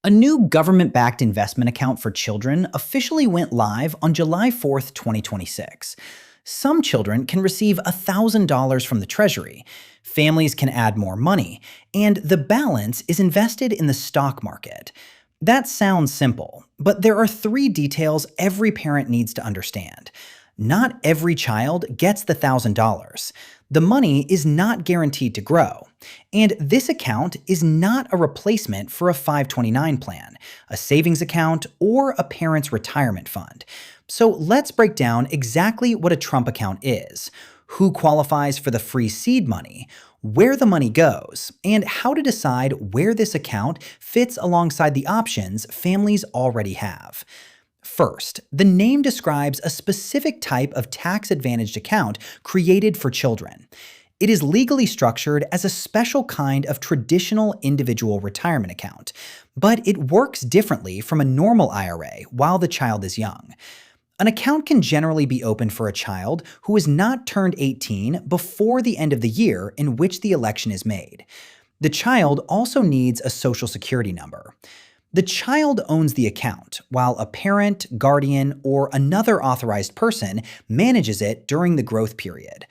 A new government-backed investment account for children officially went live on July 4th, 2026. Some children can receive $1,000 from the Treasury. Families can add more money, and the balance is invested in the stock market. That sounds simple, but there are three details every parent needs to understand. Not every child gets the $1,000. The money is not guaranteed to grow. And this account is not a replacement for a 529 plan, a savings account, or a parent's retirement fund. So let's break down exactly what a Trump account is, who qualifies for the free seed money, where the money goes, and how to decide where this account fits alongside the options families already have. First, the name describes a specific type of tax-advantaged account created for children. It is legally structured as a special kind of traditional individual retirement account, but it works differently from a normal IRA while the child is young. An account can generally be opened for a child who has not turned 18 before the end of the year in which the election is made. The child also needs a Social Security number. The child owns the account, while a parent, guardian, or another authorized person manages it during the growth period.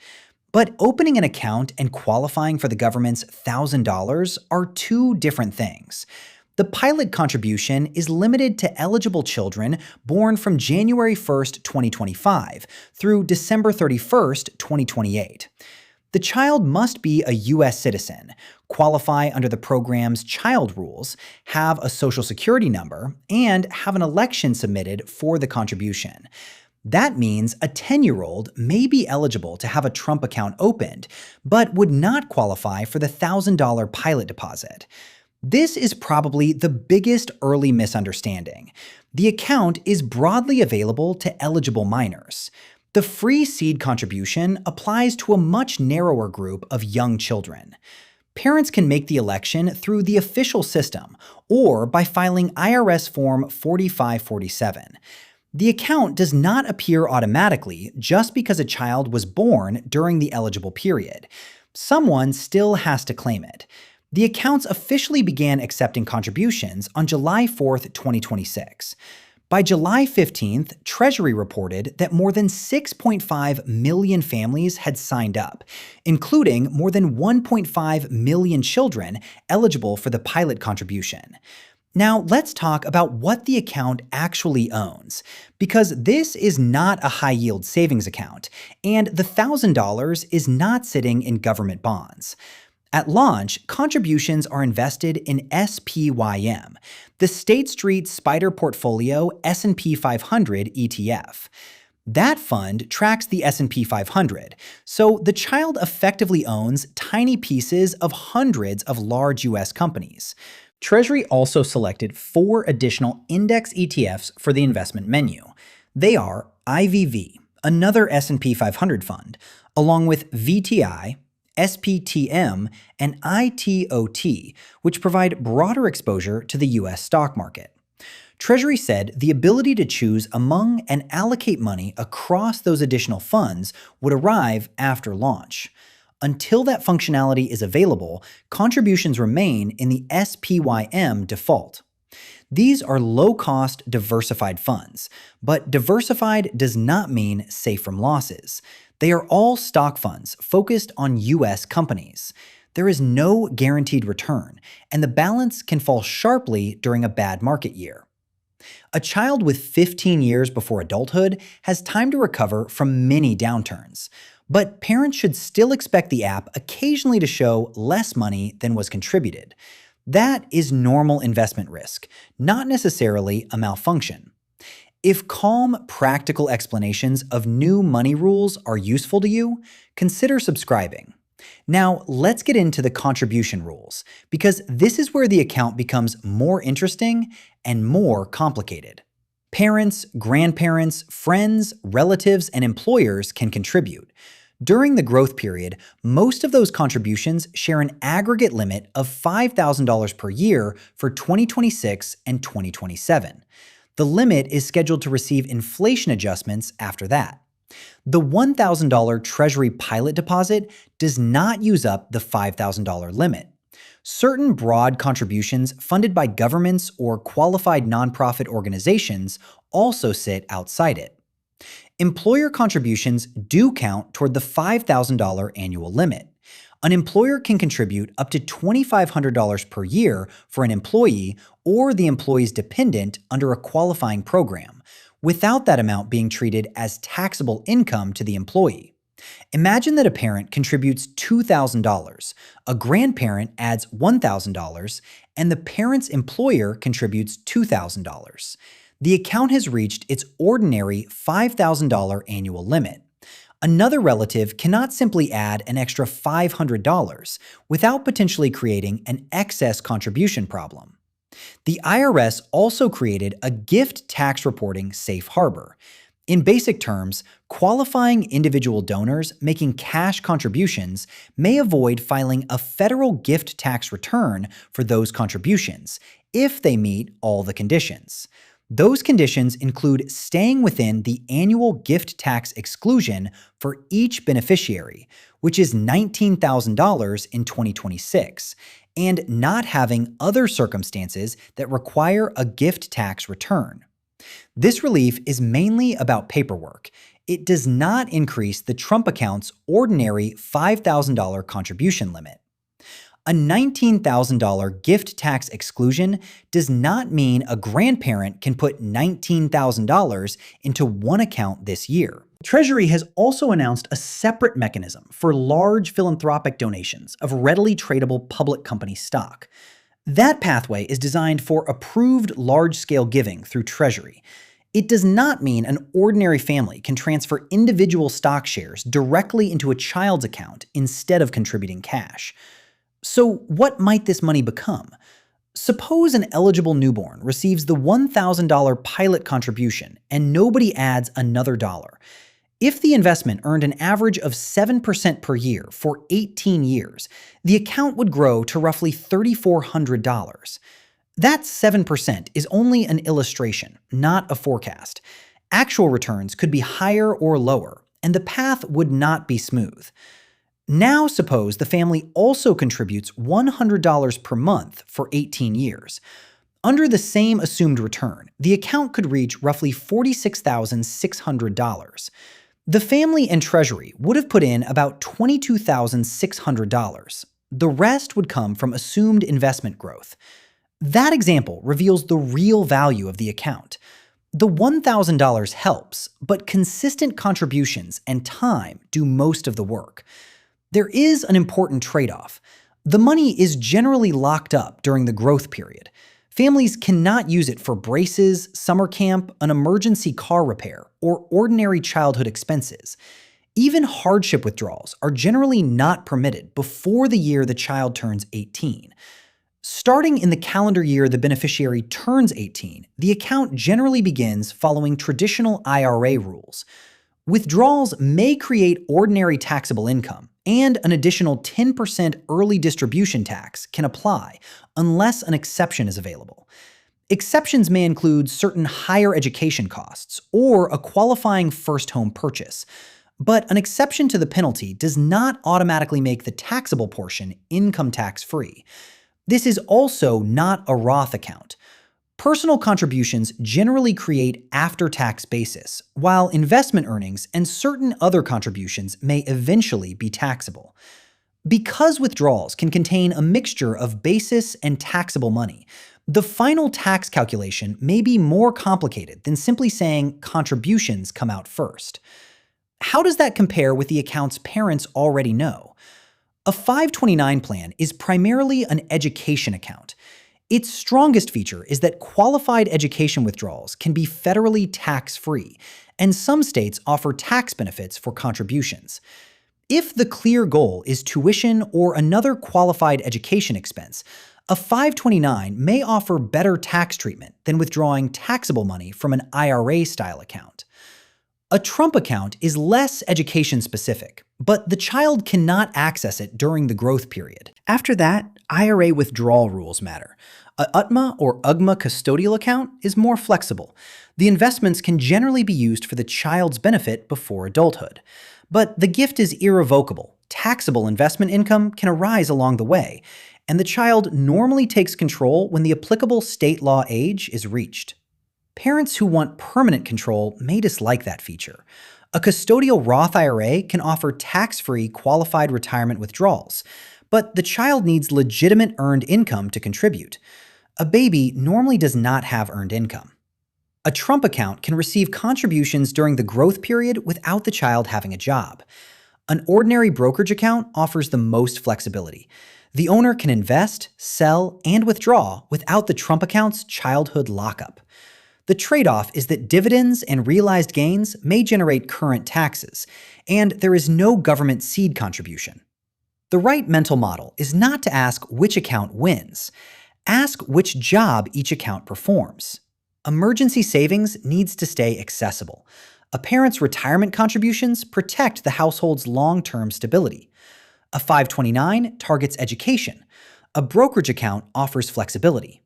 But opening an account and qualifying for the government's $1,000 are two different things. The pilot contribution is limited to eligible children born from January 1st, 2025 through December 31st, 2028. The child must be a U.S. citizen, qualify under the program's child rules, have a Social Security number, and have an election submitted for the contribution. That means a 10-year-old may be eligible to have a Trump account opened, but would not qualify for the $1,000 pilot deposit. This is probably the biggest early misunderstanding. The account is broadly available to eligible minors. The free seed contribution applies to a much narrower group of young children. Parents can make the election through the official system or by filing IRS Form 4547. The account does not appear automatically just because a child was born during the eligible period. Someone still has to claim it. The accounts officially began accepting contributions on July 4th, 2026. By July 15th, Treasury reported that more than 6.5 million families had signed up, including more than 1.5 million children eligible for the pilot contribution. Now, let's talk about what the account actually owns, because this is not a high-yield savings account, and the $1,000 is not sitting in government bonds. At launch, contributions are invested in SPYM, the State Street Spider Portfolio S&P 500 ETF. That fund tracks the S&P 500, so the child effectively owns tiny pieces of hundreds of large U.S. companies. Treasury also selected 4 additional index ETFs for the investment menu. They are IVV, another S&P 500 fund, along with VTI, SPTM, and ITOT, which provide broader exposure to the U.S. stock market. Treasury said the ability to choose among and allocate money across those additional funds would arrive after launch. Until that functionality is available, contributions remain in the SPYM default. These are low-cost, diversified funds, but diversified does not mean safe from losses. They are all stock funds focused on U.S. companies. There is no guaranteed return, and the balance can fall sharply during a bad market year. A child with 15 years before adulthood has time to recover from many downturns, but parents should still expect the app occasionally to show less money than was contributed. That is normal investment risk, not necessarily a malfunction. If calm, practical explanations of new money rules are useful to you, consider subscribing. Now, let's get into the contribution rules, because this is where the account becomes more interesting and more complicated. Parents, grandparents, friends, relatives, and employers can contribute. During the growth period, most of those contributions share an aggregate limit of $5,000 per year for 2026 and 2027. The limit is scheduled to receive inflation adjustments after that. The $1,000 Treasury pilot deposit does not use up the $5,000 limit. Certain broad contributions funded by governments or qualified nonprofit organizations also sit outside it. Employer contributions do count toward the $5,000 annual limit. An employer can contribute up to $2,500 per year for an employee or the employee's dependent under a qualifying program, without that amount being treated as taxable income to the employee. Imagine that a parent contributes $2,000, a grandparent adds $1,000, and the parent's employer contributes $2,000. The account has reached its ordinary $5,000 annual limit. Another relative cannot simply add an extra $500 without potentially creating an excess contribution problem. The IRS also created a gift tax reporting safe harbor. In basic terms, qualifying individual donors making cash contributions may avoid filing a federal gift tax return for those contributions if they meet all the conditions. Those conditions include staying within the annual gift tax exclusion for each beneficiary, which is $19,000 in 2026, and not having other circumstances that require a gift tax return. This relief is mainly about paperwork. It does not increase the Trump account's ordinary $5,000 contribution limit. A $19,000 gift tax exclusion does not mean a grandparent can put $19,000 into one account this year. Treasury has also announced a separate mechanism for large philanthropic donations of readily tradable public company stock. That pathway is designed for approved large-scale giving through Treasury. It does not mean an ordinary family can transfer individual stock shares directly into a child's account instead of contributing cash. So what might this money become? Suppose an eligible newborn receives the $1,000 pilot contribution and nobody adds another dollar. If the investment earned an average of 7% per year for 18 years, the account would grow to roughly $3,400. That 7% is only an illustration, not a forecast. Actual returns could be higher or lower, and the path would not be smooth. Now suppose the family also contributes $100 per month for 18 years. Under the same assumed return, the account could reach roughly $46,600. The family and Treasury would have put in about $22,600. The rest would come from assumed investment growth. That example reveals the real value of the account. The $1,000 helps, but consistent contributions and time do most of the work. There is an important trade-off. The money is generally locked up during the growth period. Families cannot use it for braces, summer camp, an emergency car repair, or ordinary childhood expenses. Even hardship withdrawals are generally not permitted before the year the child turns 18. Starting in the calendar year the beneficiary turns 18, the account generally begins following traditional IRA rules. Withdrawals may create ordinary taxable income, and an additional 10% early distribution tax can apply unless an exception is available. Exceptions may include certain higher education costs or a qualifying first home purchase, but an exception to the penalty does not automatically make the taxable portion income tax-free. This is also not a Roth account. Personal contributions generally create after-tax basis, while investment earnings and certain other contributions may eventually be taxable. Because withdrawals can contain a mixture of basis and taxable money, the final tax calculation may be more complicated than simply saying contributions come out first. How does that compare with the accounts parents already know? A 529 plan is primarily an education account. Its strongest feature is that qualified education withdrawals can be federally tax-free, and some states offer tax benefits for contributions. If the clear goal is tuition or another qualified education expense, a 529 may offer better tax treatment than withdrawing taxable money from an IRA-style account. A Trump account is less education-specific, but the child cannot access it during the growth period. After that, IRA withdrawal rules matter. A UTMA or UGMA custodial account is more flexible. The investments can generally be used for the child's benefit before adulthood. But the gift is irrevocable. Taxable investment income can arise along the way, and the child normally takes control when the applicable state law age is reached. Parents who want permanent control may dislike that feature. A custodial Roth IRA can offer tax-free qualified retirement withdrawals, but the child needs legitimate earned income to contribute. A baby normally does not have earned income. A Trump account can receive contributions during the growth period without the child having a job. An ordinary brokerage account offers the most flexibility. The owner can invest, sell, and withdraw without the Trump account's childhood lockup. The trade-off is that dividends and realized gains may generate current taxes, and there is no government seed contribution. The right mental model is not to ask which account wins. Ask which job each account performs. Emergency savings needs to stay accessible. A parent's retirement contributions protect the household's long-term stability. A 529 targets education. A brokerage account offers flexibility.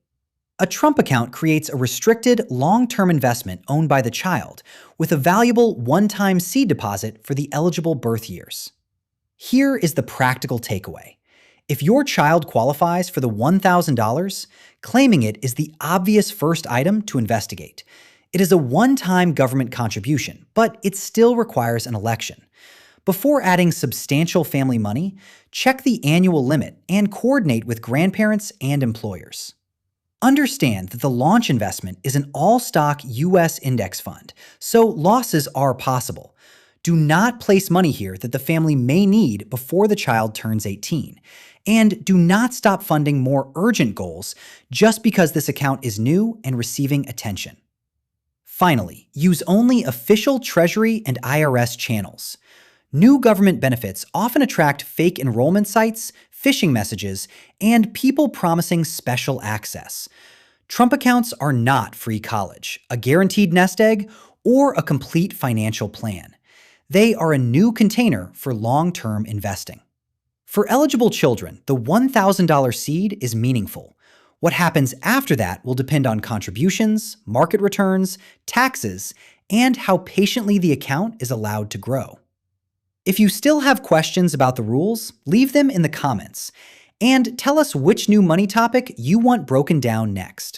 A Trump account creates a restricted, long-term investment owned by the child, with a valuable one-time seed deposit for the eligible birth years. Here is the practical takeaway. If your child qualifies for the $1,000, claiming it is the obvious first item to investigate. It is a one-time government contribution, but it still requires an election. Before adding substantial family money, check the annual limit and coordinate with grandparents and employers. Understand that the launch investment is an all-stock U.S. index fund, so losses are possible. Do not place money here that the family may need before the child turns 18. And do not stop funding more urgent goals just because this account is new and receiving attention. Finally, use only official Treasury and IRS channels. New government benefits often attract fake enrollment sites, phishing messages, and people promising special access. Trump accounts are not free college, a guaranteed nest egg, or a complete financial plan. They are a new container for long-term investing. For eligible children, the $1,000 seed is meaningful. What happens after that will depend on contributions, market returns, taxes, and how patiently the account is allowed to grow. If you still have questions about the rules, leave them in the comments, and tell us which new money topic you want broken down next.